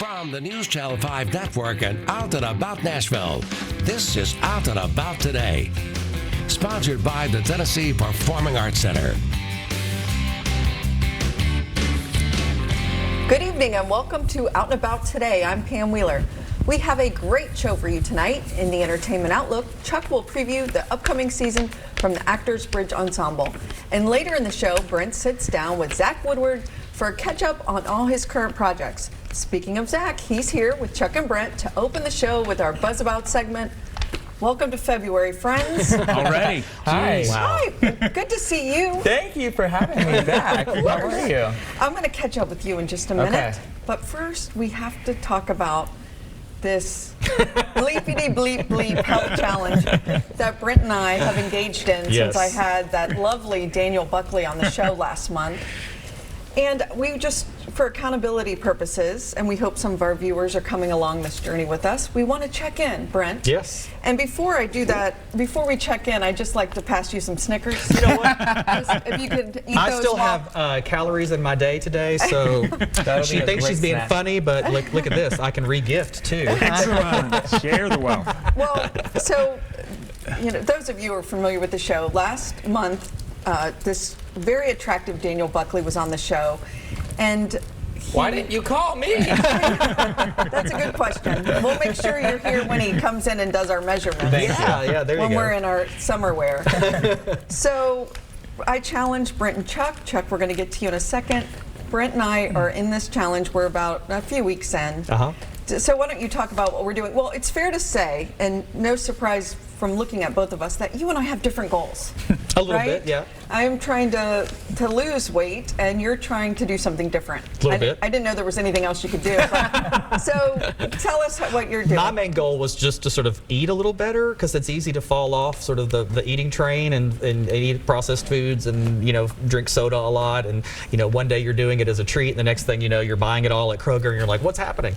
From the News Channel 5 Network and Out and About Nashville, this is Out and About Today. Sponsored by the Tennessee Performing Arts Center. Good evening and welcome to Out and About Today. I'm Pam Wheeler. We have a great show for you tonight. In the Entertainment Outlook, Chuck will preview the upcoming season from the Actors Bridge Ensemble. And later in the show, Brent sits down with Zach Woodward for a catch-up on all his current projects. Speaking of Zach, he's here with Chuck and Brent to open the show with our Buzz About segment. Welcome to February, friends. Already. Hi. Wow. Hi. Good to see you. Thank you for having me back. How are you? I'm going to catch up with you in just a minute. Okay. But first, we have to talk about this bleepity bleep bleep health challenge that Brent and I have engaged in since I had that lovely Daniel Buckley on the show last month. And we just, for accountability purposes, and we hope some of our viewers are coming along this journey with us, we want to check in, Brent. Yes. And before I do that, before we check in, I'd just like to pass you some Snickers. You know what? If you could eat I those still while- have calories in my day today, so she thinks she's being funny, but look at this. I can re-gift, too. Excellent. Share the wealth. Well, so, you know, those of you who are familiar with the show, last month, this very attractive Daniel Buckley was on the show, and Why didn't you call me? that's a good question. We'll make sure you're here when he comes in and does our measurements. Yeah, there you When go. we're in our summer wear. So I challenged Brent and Chuck. Chuck, we're going to get to you in a second. Brent and I are in this challenge. We're about a few weeks in. So why don't you talk about what we're doing? Well, it's fair to say, and no surprise from looking at both of us, that you and I have different goals. A little right? bit, yeah. I'm trying to lose weight, and you're trying to do something different. A little bit. I didn't know there was anything else you could do. But, so tell us what you're doing. My main goal was just to sort of eat a little better, because it's easy to fall off sort of the eating train and eat processed foods and, you know, drink soda a lot. And, you know, one day you're doing it as a treat, and the next thing you know, you're buying it all at Kroger, and you're like, what's happening?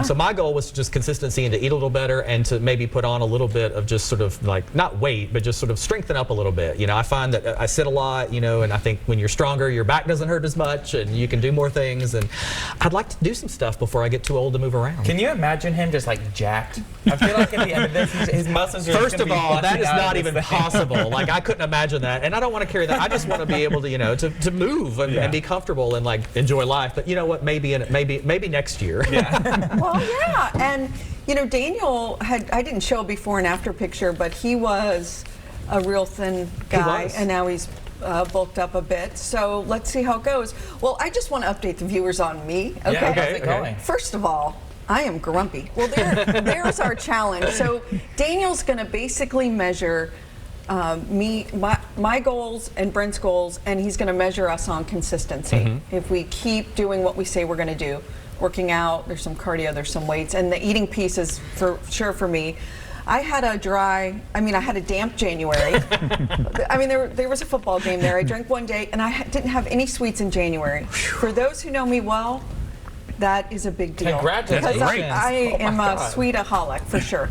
So my goal was just consistency and to eat a little better and to maybe put on a little bit of just sort of like, not weight, but just sort of strengthen up a little bit. You know, I find that I sit a lot, you know, and I think when you're stronger, your back doesn't hurt as much and you can do more things. And I'd like to do some stuff before I get too old to move around. Can you imagine him just like jacked? I feel like at the end of this, his muscles are First just of gonna be all, that busting is out not of even this thing. possible. Like, I couldn't imagine that. And I don't want to carry that. I just want to be able to, you know, to move and be comfortable and like enjoy life. But you know what? Maybe next year. Yeah. Well, yeah, and you know, Daniel I didn't show a before and after picture, but he was a real thin guy, and now he's bulked up a bit. So let's see how it goes. Well, I just want to update the viewers on me. Okay. Yeah, how's it going? First of all, I am grumpy. Well, there's our challenge. So Daniel's going to basically measure my goals and Brent's goals, and he's going to measure us on consistency. If we keep doing what we say we're going to do, working out, there's some cardio, there's some weights, and the eating piece is for sure for me. I had a damp January. I mean, there was a football game there. I drank one day, and I didn't have any sweets in January. For those who know me well, that is a big deal. Congratulations. Because Great. I am a sweetaholic, for sure.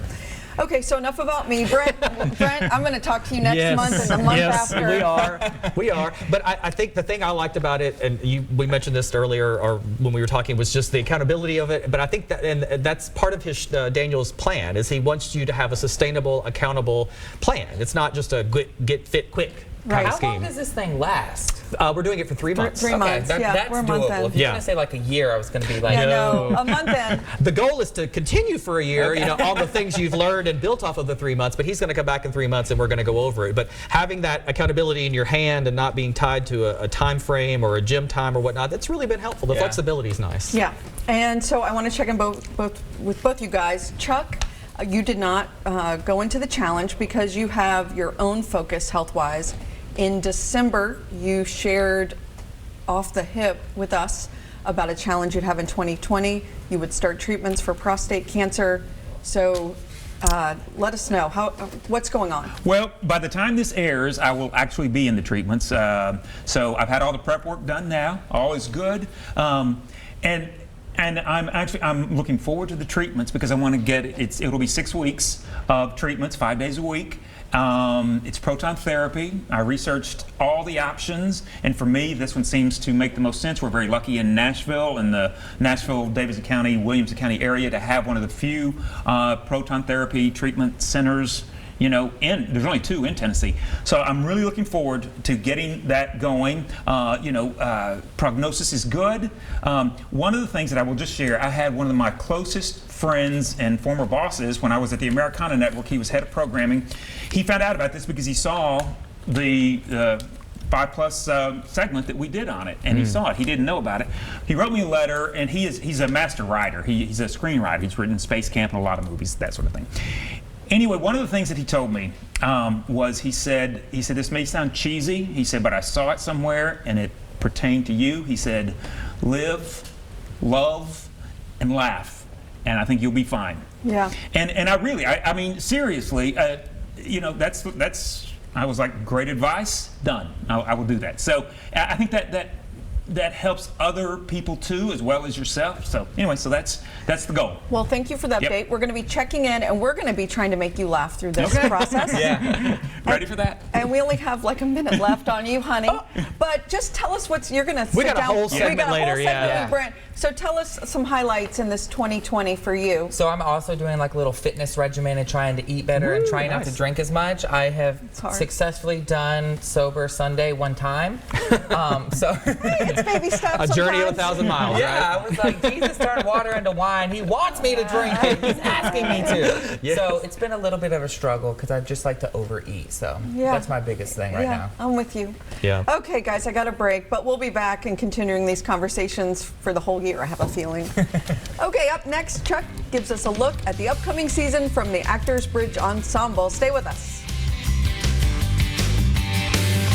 Okay, so enough about me. Brent, I'm going to talk to you next month and the month after. We are. But I think the thing I liked about it, and we mentioned this earlier, or when we were talking, was just the accountability of it. But I think that, and that's part of his Daniel's plan, is he wants you to have a sustainable, accountable plan. It's not just a get fit quick kind of How scheme. long does this thing last? We're doing it for 3 months. 3 months, yeah, That's we're a month doable. in. If you're going to say like a year, I was going to be like, Yeah, no, a month in. The goal is to continue for a year, you know, all the things you've learned and built off of the 3 months, but he's going to come back in 3 months and we're going to go over it. But having that accountability in your hand and not being tied to a time frame or a gym time or whatnot, that's really been helpful. The flexibility is nice. Yeah, and so I want to check in with both you guys. Chuck, you did not go into the challenge because you have your own focus health-wise. In December, you shared off the hip with us about a challenge you'd have in 2020. You would start treatments for prostate cancer. So let us know what's going on. Well, by the time this airs, I will actually be in the treatments. So I've had all the prep work done now. All is good. And And I'm looking forward to the treatments because I want to get it'll be 6 weeks of treatments, 5 days a week. It's proton therapy. I researched all the options, and for me, this one seems to make the most sense. We're very lucky in Nashville, in the Nashville, Davidson County, Williamson County area, to have one of the few proton therapy treatment centers. There's only 2 in Tennessee. So I'm really looking forward to getting that going. Prognosis is good. One of the things that I will just share, I had one of my closest friends and former bosses when I was at the Americana Network. He was head of programming. He found out about this because he saw the 5+ segment that we did on it, and he saw it. He didn't know about it. He wrote me a letter, and he's a master writer. He's a screenwriter. He's written Space Camp and a lot of movies, that sort of thing. Anyway, one of the things that he told me was he said, this may sound cheesy, he said, but I saw it somewhere and it pertained to you. He said, live, love, and laugh, and I think you'll be fine. Yeah. And I really, I mean, seriously, that's, I was like, great advice, done. I will do that. So I think that helps other people too, as well as yourself. So anyway, so that's the goal. Well, thank you for the update. We're going to be checking in, and we're going to be trying to make you laugh through this process. Yeah. Ready for that? And we only have like a minute left on you, honey. But just tell us you're going to sit down. We got a whole segment later, with Brent. So tell us some highlights in this 2020 for you. So I'm also doing like a little fitness regimen and trying to eat better and trying not to drink as much. I have successfully done sober Sunday one time. It's baby steps. A journey of 1,000 miles. Yeah, right? I was like, Jesus turned water into wine. He wants me to drink it. He's asking me to. Yes. So it's been a little bit of a struggle because I just like to overeat. So that's my biggest thing right now. I'm with you. Yeah. Okay, guys, I got a break, but we'll be back and continuing these conversations for the whole year, I have a feeling. Okay, up next, Chuck gives us a look at the upcoming season from the Actors Bridge Ensemble. Stay with us.